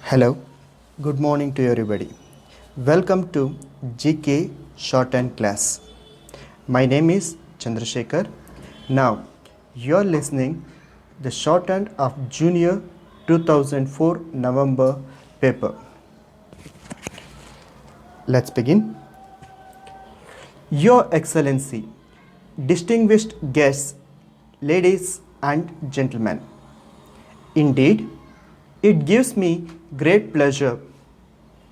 Hello, good morning to everybody. Welcome to GK Shorthand class. My name is Chandrasekhar. Now, you're listening the shorthand of Junior 2004 November paper. Let's begin. Your Excellency, distinguished guests, ladies and gentlemen. Indeed, it gives me great pleasure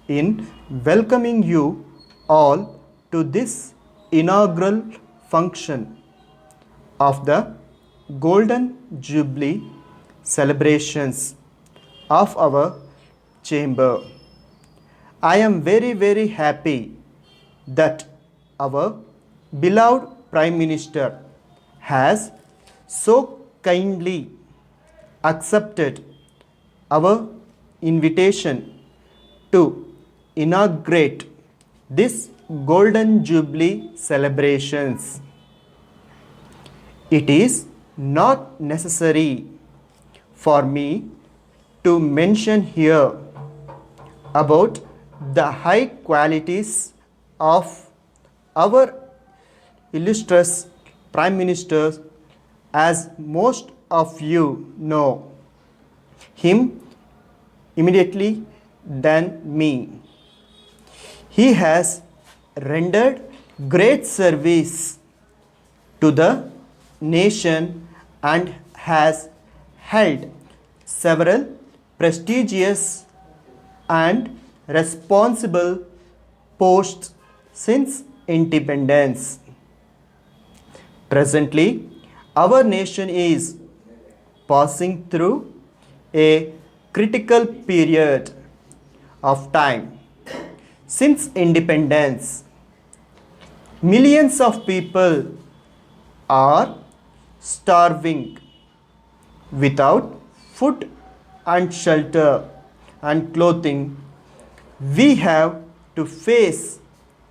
in welcoming you all to this inaugural function of the Golden Jubilee celebrations of our chamber. I am very happy that our beloved Prime Minister has so kindly accepted our invitation to inaugurate this Golden Jubilee celebrations. It is not necessary for me to mention here about the high qualities of our illustrious Prime Minister, as most of you know him immediately than me. He has rendered great service to the nation and has held several prestigious and responsible posts since independence. Presently, our nation is passing through a critical period of time. Since independence, millions of people are starving without food and shelter and clothing. We have to face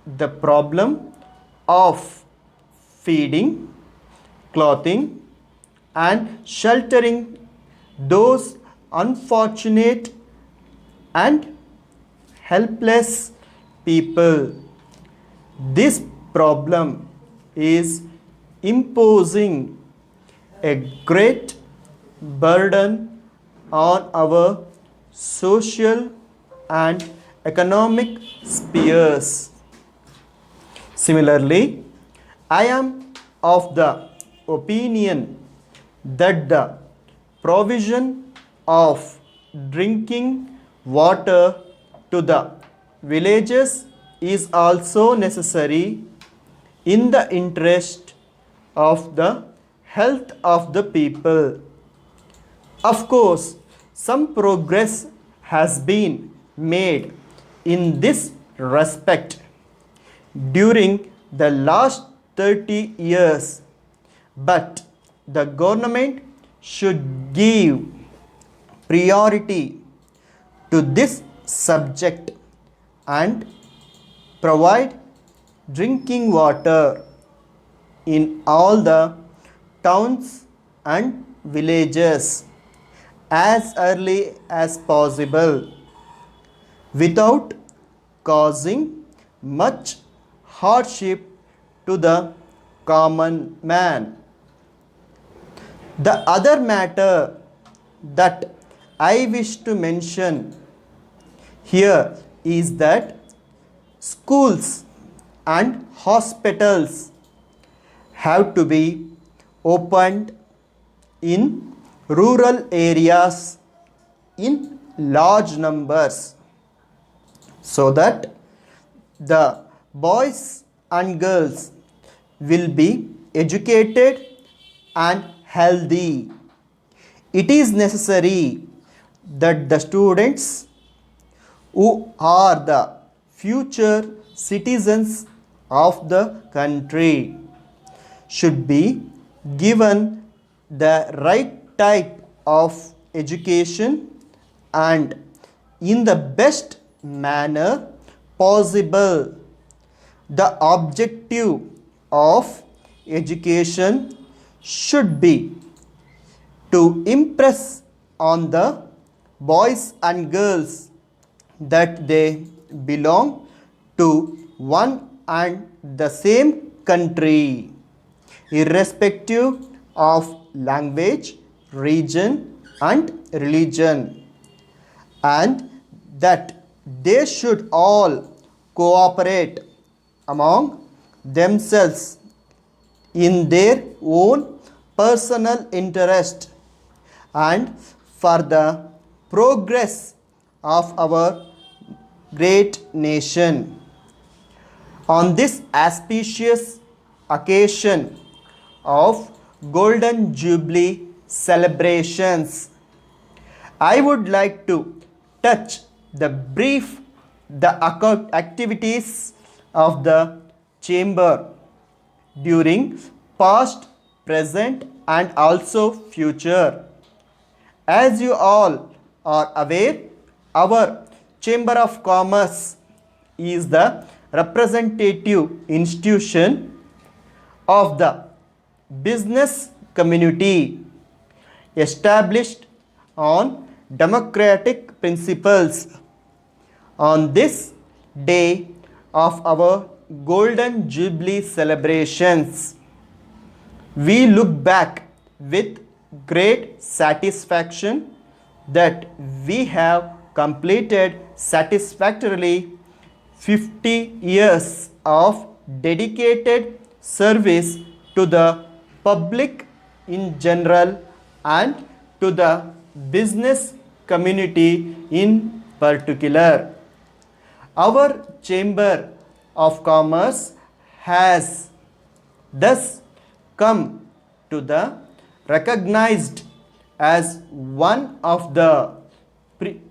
the problem of feeding, clothing, and sheltering those unfortunate and helpless people. This problem is imposing a great burden on our social and economic spheres. Similarly, I am of the opinion that the provision of drinking water to the villages is also necessary in the interest of the health of the people. Of course, some progress has been made in this respect during the last 30 years, but the government should give priority to this subject and provide drinking water in all the towns and villages as early as possible without causing much hardship to the common man. The other matter that I wish to mention here is that schools and hospitals have to be opened in rural areas in large numbers so that the boys and girls will be educated and healthy. It is necessary that the students who are the future citizens of the country should be given the right type of education and in the best manner possible. The objective of education should be to impress on the boys and girls that they belong to one and the same country, irrespective of language, region, and religion, and that they should all cooperate among themselves in their own personal interest and for the progress of our great nation. On this auspicious occasion of Golden Jubilee celebrations, I would like to touch the activities of the chamber during past, present, and also future. As you all are aware, our Chamber of Commerce is the representative institution of the business community established on democratic principles. On this day of our Golden Jubilee celebrations, we look back with great satisfaction that we have completed satisfactorily 50 years of dedicated service to the public in general and to the business community in particular. Our Chamber of Commerce has thus come to the recognized as one of the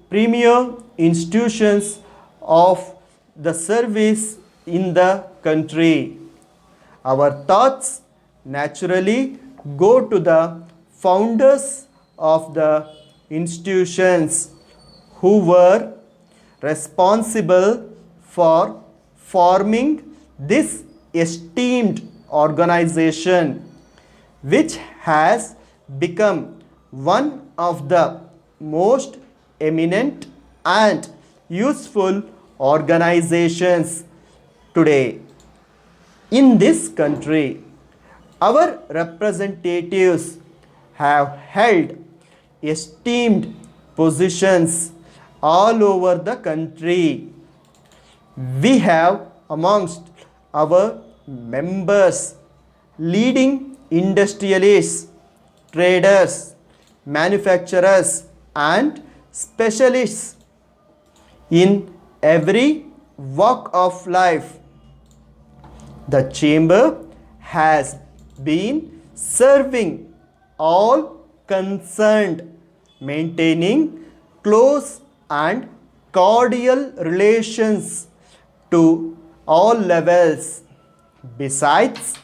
premier institutions of the service in the country. Our thoughts naturally go to the founders of the institutions who were responsible for forming this esteemed organization, which has become one of the most eminent and useful organizations today in this country. Our representatives have held esteemed positions all over the country. We have amongst our members leading industrialists, traders, manufacturers, and specialists in every walk of life. The chamber has been serving all concerned, maintaining close and cordial relations to all levels. Besides,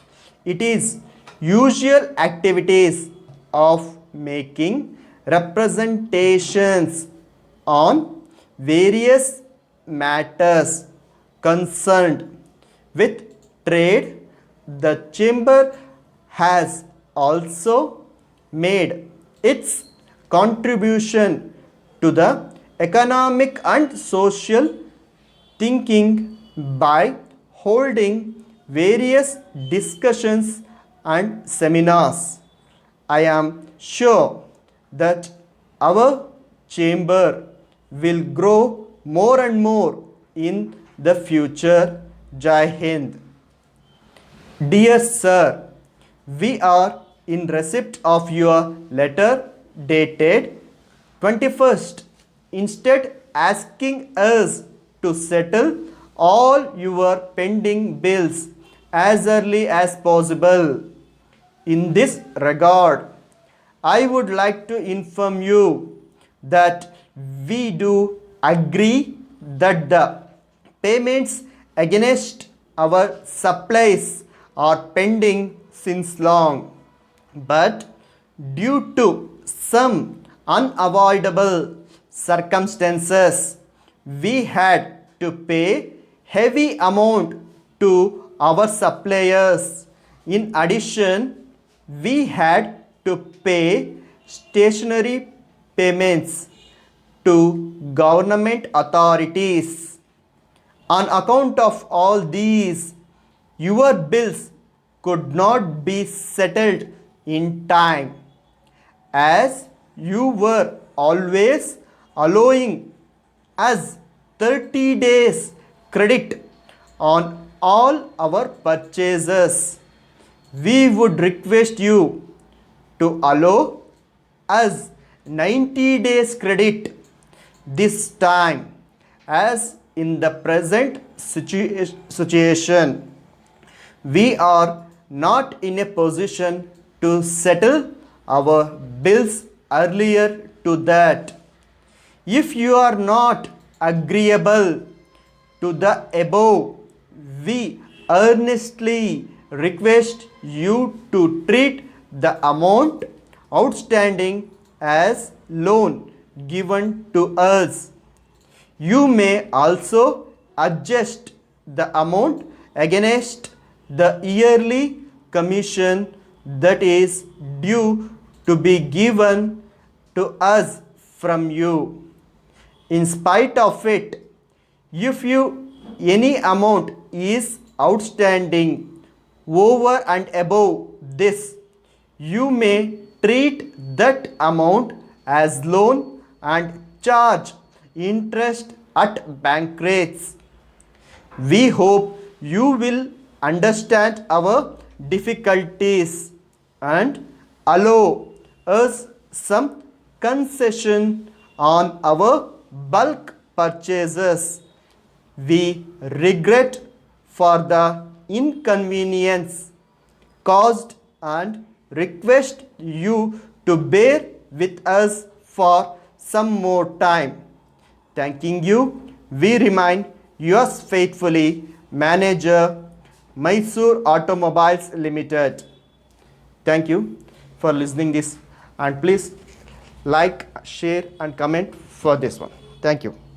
it is usual activities of making representations on various matters concerned with trade. The chamber has also made its contribution to the economic and social thinking by holding various discussions and seminars. I am sure that our chamber will grow more and more in the future. Jai Hind. Dear Sir, we are in receipt of your letter dated 21st, instead asking us to settle all your pending bills as early as possible. In this regard, I would like to inform you that we do agree that the payments against our supplies are pending since long, but due to some unavoidable circumstances, we had to pay heavy amount to our suppliers. In addition, we had to pay stationery payments to government authorities. On account of all these, your bills could not be settled in time, as you were always allowing us 30 days credit on all our purchases. We would request you to allow us 90 days credit this time, as in the present situation we are not in a position to settle our bills earlier to that. If you are not agreeable to the above, we earnestly request you to treat the amount outstanding as loan given to us. You may also adjust the amount against the yearly commission that is due to be given to us from you. In spite of it, if any amount is outstanding over and above this, you may treat that amount as loan and charge interest at bank rates. We hope you will understand our difficulties and allow us some concession on our bulk purchases. We regret for the inconvenience caused and request you to bear with us for some more time. Thanking you, we remain yours faithfully, Manager, Mysore Automobiles Limited. Thank you for listening this, and please like, share and comment for this one. Thank you.